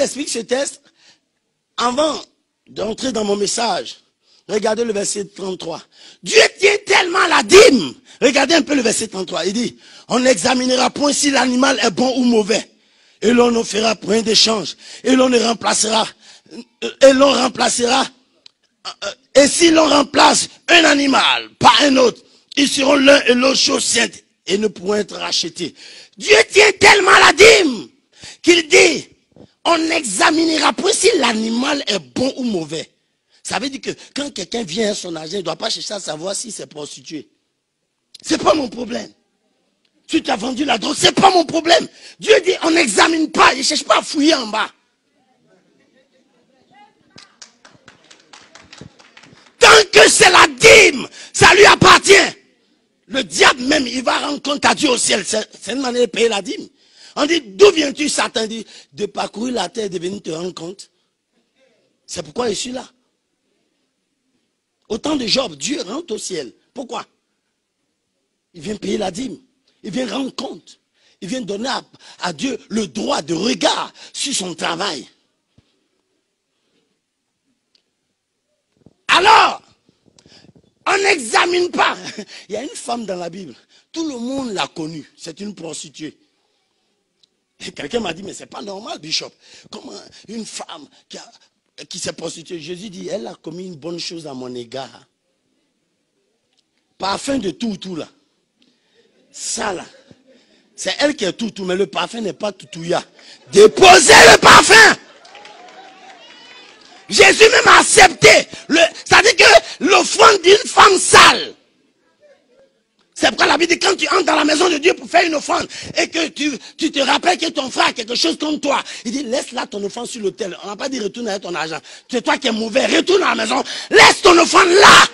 explique ce texte, avant d'entrer dans mon message, regardez le verset 33. Dieu tient tellement la dîme. Regardez un peu le verset 33. Il dit, on n'examinera point si l'animal est bon ou mauvais. Et l'on ne fera point d'échange. Et l'on remplacera. Et si l'on remplace un animal par un autre, ils seront l'un et l'autre chose sainte et ne pourront être rachetés. Dieu tient tellement la dîme qu'il dit, on n'examinera point si l'animal est bon ou mauvais. Ça veut dire que quand quelqu'un vient à son argent, il ne doit pas chercher à savoir si c'est prostitué. Ce n'est pas mon problème. Tu t'as vendu la drogue, ce n'est pas mon problème. Dieu dit, on n'examine pas, il ne cherche pas à fouiller en bas. Tant que c'est la dîme, ça lui appartient. Le diable même, il va rendre compte à Dieu au ciel. C'est une manière de payer la dîme. On dit, d'où viens-tu, Satan dit, de parcourir la terre et de venir te rendre compte. C'est pourquoi je suis là. Au temps de Job, Dieu rentre au ciel. Pourquoi? Il vient payer la dîme. Il vient rendre compte. Il vient donner à Dieu le droit de regard sur son travail. Alors, on n'examine pas. Il y a une femme dans la Bible. Tout le monde l'a connue. C'est une prostituée. Et quelqu'un m'a dit, mais c'est pas normal, Bishop. Comment une femme qui s'est prostituée, Jésus dit, elle a commis une bonne chose à mon égard. Parfum de tout là. Ça là. C'est elle qui est tout, mais le parfum n'est pas toutouya. Déposez le parfum. Jésus même a accepté. C'est-à-dire que l'offrande d'une femme sale. C'est pourquoi la Bible dit, quand tu entres dans la maison de Dieu pour faire une offrande, et que tu te rappelles que ton frère a quelque chose contre toi, il dit, laisse là ton offrande sur l'autel. On n'a pas dit retourne avec ton argent. C'est toi qui es mauvais, retourne à la maison, laisse ton offrande là.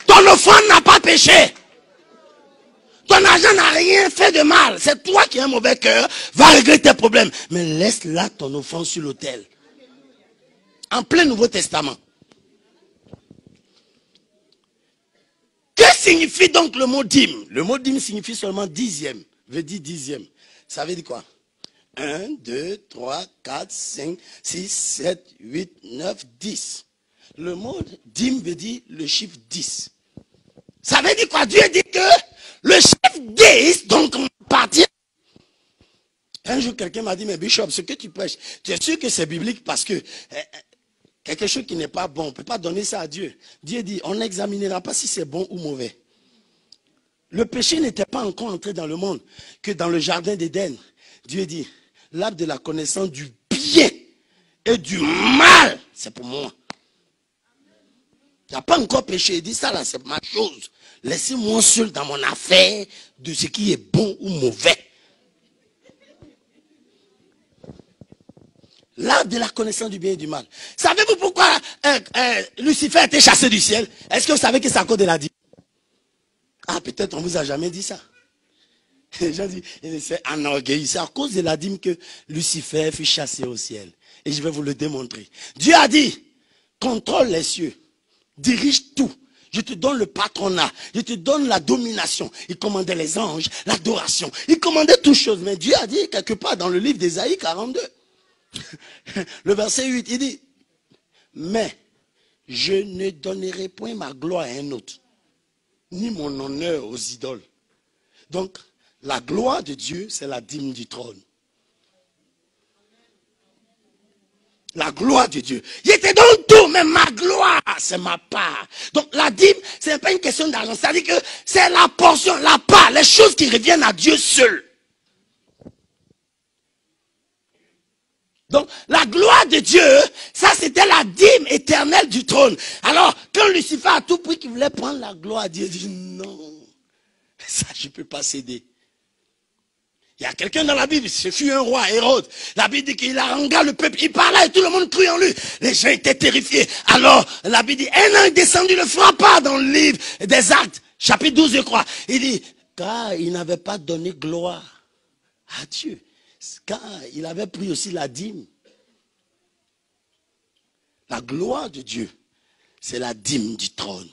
Ton offrande n'a pas péché. Ton argent n'a rien fait de mal. C'est toi qui as un mauvais cœur, va régler tes problèmes. Mais laisse là ton offrande sur l'autel. En plein Nouveau Testament. Que signifie donc le mot dîme? Le mot dîme signifie seulement dixième. Veut dire dixième. Ça veut dire quoi? 1, 2, 3, 4, 5, 6, 7, 8, 9, 10. Le mot dîme veut dire le chiffre 10. Ça veut dire quoi? Dieu dit que le chiffre 10, donc on appartient. Un jour, quelqu'un m'a dit, mais Bishop, ce que tu prêches, tu es sûr que c'est biblique parce que quelque chose qui n'est pas bon, on ne peut pas donner ça à Dieu. Dieu dit, on n'examinera pas si c'est bon ou mauvais. Le péché n'était pas encore entré dans le monde que dans le jardin d'Éden. Dieu dit, l'arbre de la connaissance du bien et du mal, c'est pour moi. Tu n'as pas encore péché. Il dit, ça là, c'est ma chose. Laissez-moi seul dans mon affaire de ce qui est bon ou mauvais. L'arbre de la connaissance du bien et du mal. Savez-vous pourquoi Lucifer a été chassé du ciel? Est-ce que vous savez que c'est à cause de la dîme? Ah, peut-être on ne vous a jamais dit ça. Les gens disent, c'est enorgueilli. C'est à cause de la dîme que Lucifer fut chassé au ciel. Et je vais vous le démontrer. Dieu a dit, contrôle les cieux, dirige tout. Je te donne le patronat, je te donne la domination. Il commandait les anges, l'adoration. Il commandait toutes choses. Mais Dieu a dit quelque part dans le livre d'Ésaïe 42. Le verset 8, il dit, mais je ne donnerai point ma gloire à un autre, ni mon honneur aux idoles. Donc, la gloire de Dieu, c'est la dîme du trône. La gloire de Dieu. Il était dans tout, mais ma gloire, c'est ma part. Donc, la dîme, ce n'est pas une question d'argent. C'est-à-dire que c'est la portion, la part, les choses qui reviennent à Dieu seul. Donc, la gloire de Dieu, ça c'était la dîme éternelle du trône. Alors, quand Lucifer a tout pris qu'il voulait prendre la gloire, Dieu dit non, ça je ne peux pas céder. Il y a quelqu'un dans la Bible, ce fut un roi, Hérode. La Bible dit qu'il harangua le peuple, il parlait et tout le monde crut en lui. Les gens étaient terrifiés. Alors, la Bible dit, un ange descendu le frappa dans le livre des Actes, chapitre 12 je crois. Il dit, car il n'avait pas donné gloire à Dieu. Car il avait pris aussi la dîme. La gloire de Dieu, c'est la dîme du trône.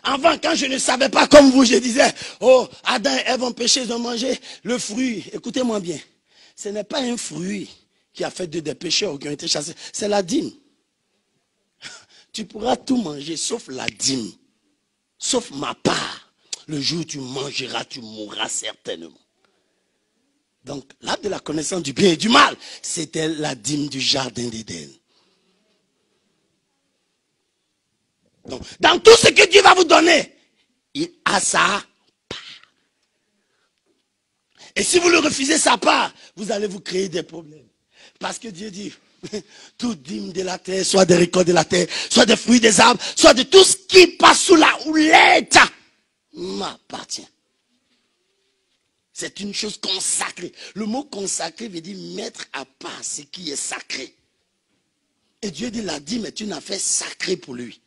Avant, quand je ne savais pas comme vous, je disais, oh, Adam et Ève ont péché, ils ont mangé le fruit. Écoutez-moi bien. Ce n'est pas un fruit qui a fait des pécheurs qui ont été chassés. C'est la dîme. Tu pourras tout manger sauf la dîme. Sauf ma part. Le jour où tu mangeras, tu mourras certainement. Donc, l'arbre de la connaissance du bien et du mal, c'était la dîme du jardin d'Éden. Donc, dans tout ce que Dieu va vous donner, il a sa part. Et si vous le refusez sa part, vous allez vous créer des problèmes. Parce que Dieu dit, toute dîme de la terre, soit des récoltes de la terre, soit des fruits des arbres, soit de tout ce qui passe sous la houlette, m'appartient. C'est une chose consacrée. Le mot consacré veut dire mettre à part ce qui est sacré. Et Dieu dit, la dîme est une affaire sacrée pour lui.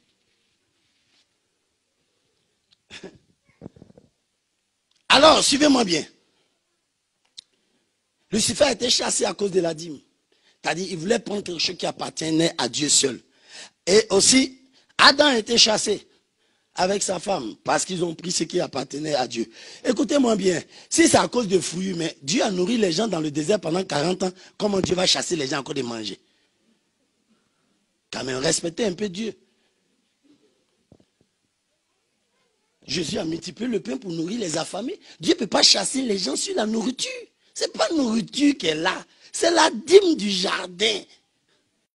Alors, suivez-moi bien. Lucifer a été chassé à cause de la dîme. C'est-à-dire, il voulait prendre quelque chose qui appartenait à Dieu seul. Et aussi, Adam a été chassé avec sa femme parce qu'ils ont pris ce qui appartenait à Dieu. Écoutez-moi bien, si c'est à cause de fruits, mais Dieu a nourri les gens dans le désert pendant 40 ans, comment Dieu va chasser les gens encore de manger? Quand même, respectez un peu Dieu. Jésus a multiplié le pain pour nourrir les affamés. Dieu ne peut pas chasser les gens sur la nourriture. Ce n'est pas la nourriture qui est là. C'est la dîme du jardin